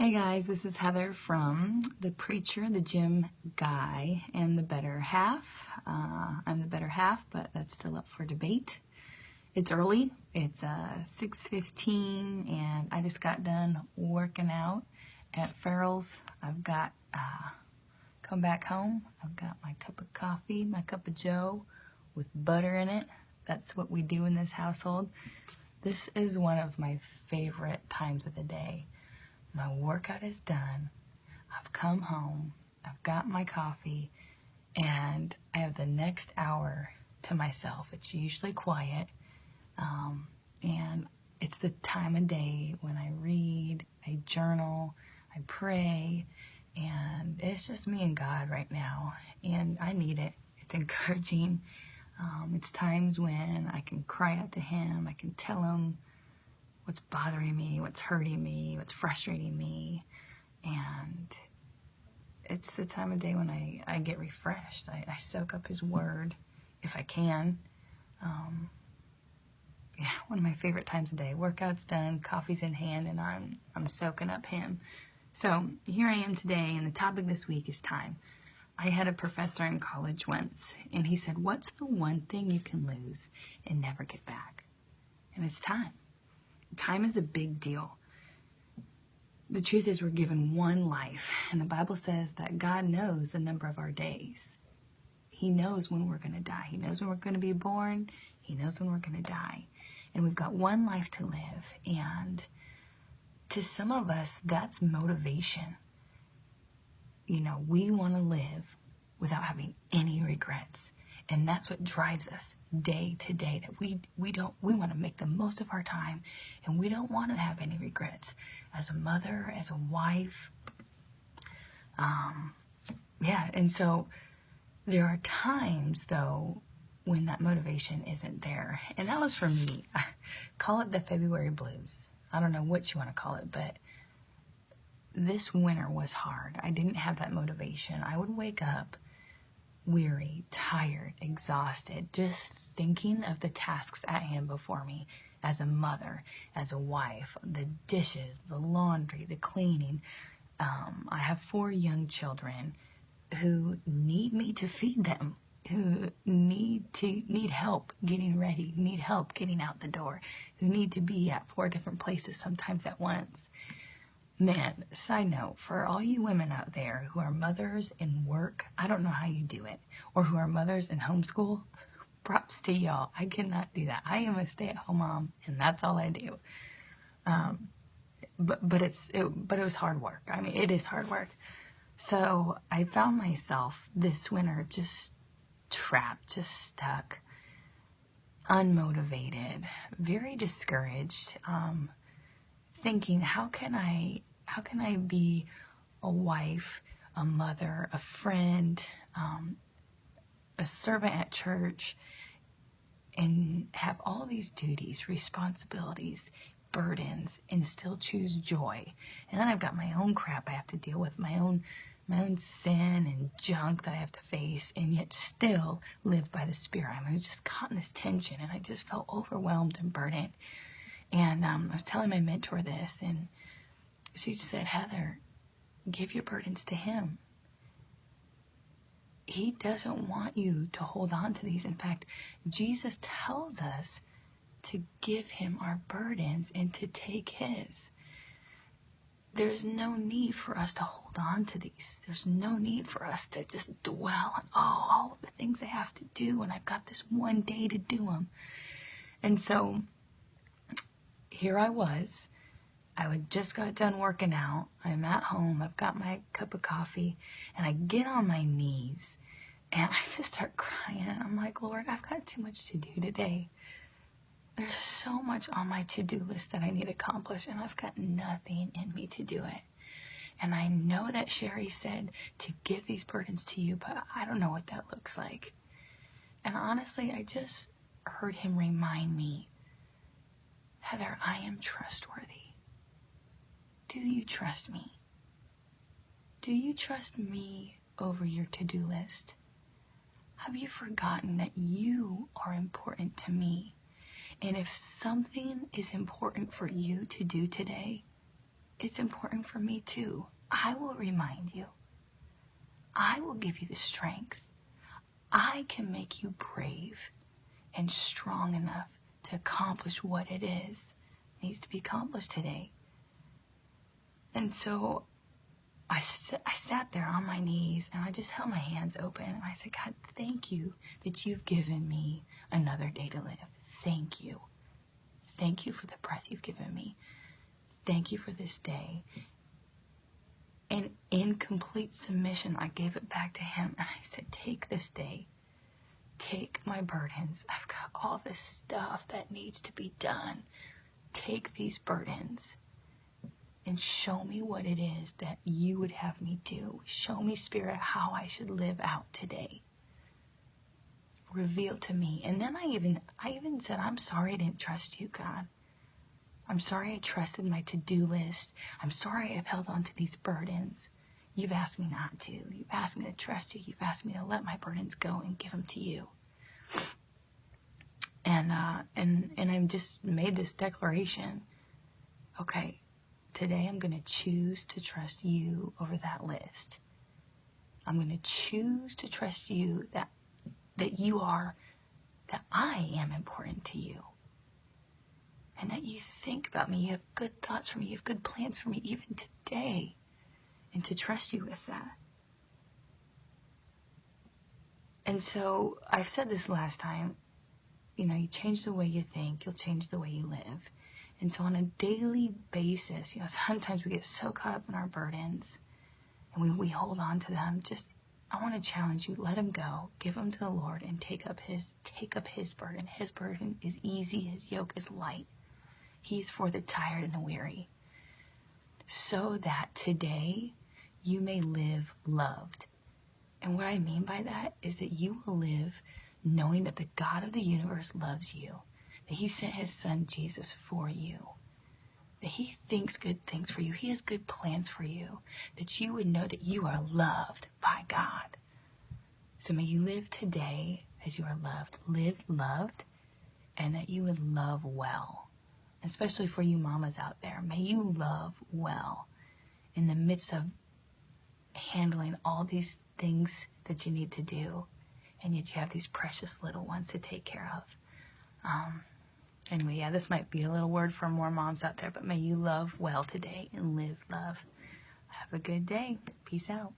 Hey guys, this is Heather from The Preacher, the Gym Guy, and The Better Half. I'm the better half, but that's still up for debate. It's early. It's 6:15, and I just got done working out at Farrell's. I've got come back home. I've got my cup of coffee, my cup of joe with butter in it. That's what we do in this household. This is one of my favorite times of the day. My workout is done. I've come home. I've got my coffee, and I have the next hour to myself. It's usually quiet, and it's the time of day when I read, I journal, I pray, and it's just me and God right now, and I need it. It's encouraging. It's times when I can cry out to Him. I can tell Him what's bothering me, what's hurting me, what's frustrating me, and it's the time of day when I get refreshed. I soak up His Word if I can. One of my favorite times of day. Workout's done, coffee's in hand, and I'm soaking up Him. So here I am today, and the topic this week is time. I had a professor in college once, and he said, "What's the one thing you can lose and never get back?" And it's time. Time is a big deal. The truth is we're given one life, and the Bible says that God knows the number of our days. He knows when we're going to die. He knows when we're going to be born. He knows when we're going to die. And we've got one life to live, and to some of us, that's motivation. We want to live without having any regrets. And that's what drives us day to day, that we want to make the most of our time, and we don't want to have any regrets. As a mother, as a wife, and so there are times, though, when that motivation isn't there. And that was for me. Call it the February blues. I don't know what you want to call it, but this winter was hard. I didn't have that motivation. I would wake up weary, tired, exhausted, just thinking of the tasks at hand before me as a mother, as a wife, the dishes, the laundry, the cleaning. I have 4 young children who need me to feed them, who need help getting ready, need help getting out the door, who need to be at 4 different places sometimes at once. Man, side note, for all you women out there who are mothers in work, I don't know how you do it, or who are mothers in homeschool, props to y'all. I cannot do that. I am a stay-at-home mom, and that's all I do. But it was hard work. I mean, it is hard work. So I found myself this winter just trapped, just stuck, unmotivated, very discouraged, thinking, how can I be a wife, a mother, a friend, a servant at church, and have all these duties, responsibilities, burdens, and still choose joy? And then I've got my own crap I have to deal with, my own sin and junk that I have to face, and yet still live by the Spirit. I was just caught in this tension, and I just felt overwhelmed and burdened. And I was telling my mentor this, and she said, "Heather, give your burdens to Him. He doesn't want you to hold on to these. In fact, Jesus tells us to give Him our burdens and to take His. There's no need for us to hold on to these. There's no need for us to just dwell on all of the things I have to do, and I've got this one day to do them." And so here I was. I had just got done working out. I'm at home. I've got my cup of coffee, and I get on my knees, and I just start crying. I'm like, "Lord, I've got too much to do today. There's so much on my to-do list that I need to accomplish, and I've got nothing in me to do it. And I know that Sherry said to give these burdens to you, but I don't know what that looks like." And honestly, I just heard Him remind me, "Heather, I am trustworthy. Do you trust me? Do you trust me over your to-do list? Have you forgotten that you are important to me? And if something is important for you to do today, it's important for me too. I will remind you. I will give you the strength. I can make you brave and strong enough to accomplish what it is needs to be accomplished today. And so I sat there on my knees and I just held my hands open and I said, God, thank you that you've given me another day to live. Thank you. Thank you for the breath you've given me. Thank you for this day. And in complete submission, I gave it back to him and I said, take this day. Take my burdens. I've got all this stuff that needs to be done. Take these burdens and show me what it is that you would have me do. Show me, Spirit, how I should live out today. Reveal to me. And then I even said, I'm sorry I didn't trust you, God. I'm sorry I trusted my to-do list. I'm sorry I've held on to these burdens. You've asked me not to. You've asked me to trust you. You've asked me to let my burdens go and give them to you. And I've just made this declaration. Okay, today I'm going to choose to trust you over that list. I'm going to choose to trust you that I am important to you. And that you think about me, you have good thoughts for me, you have good plans for me even today. And to trust you with that. And so, I've said this last time, you change the way you think, you'll change the way you live. And so on a daily basis, sometimes we get so caught up in our burdens and we hold on to them. I want to challenge you, let them go, give them to the Lord and take up his burden. His burden is easy, his yoke is light. He's for the tired and the weary. So that today you may live loved. And what I mean by that is that you will live knowing that the God of the universe loves you, that he sent his son Jesus for you, that he thinks good things for you, he has good plans for you, that you would know that you are loved by God. So may you live today as you are loved, live loved, and that you would love well. Especially for you mamas out there, may you love well in the midst of handling all these things that you need to do, and yet you have these precious little ones to take care of. Anyway, yeah, this might be a little word for more moms out there, but may you love well today and live love. Have a good day. Peace out.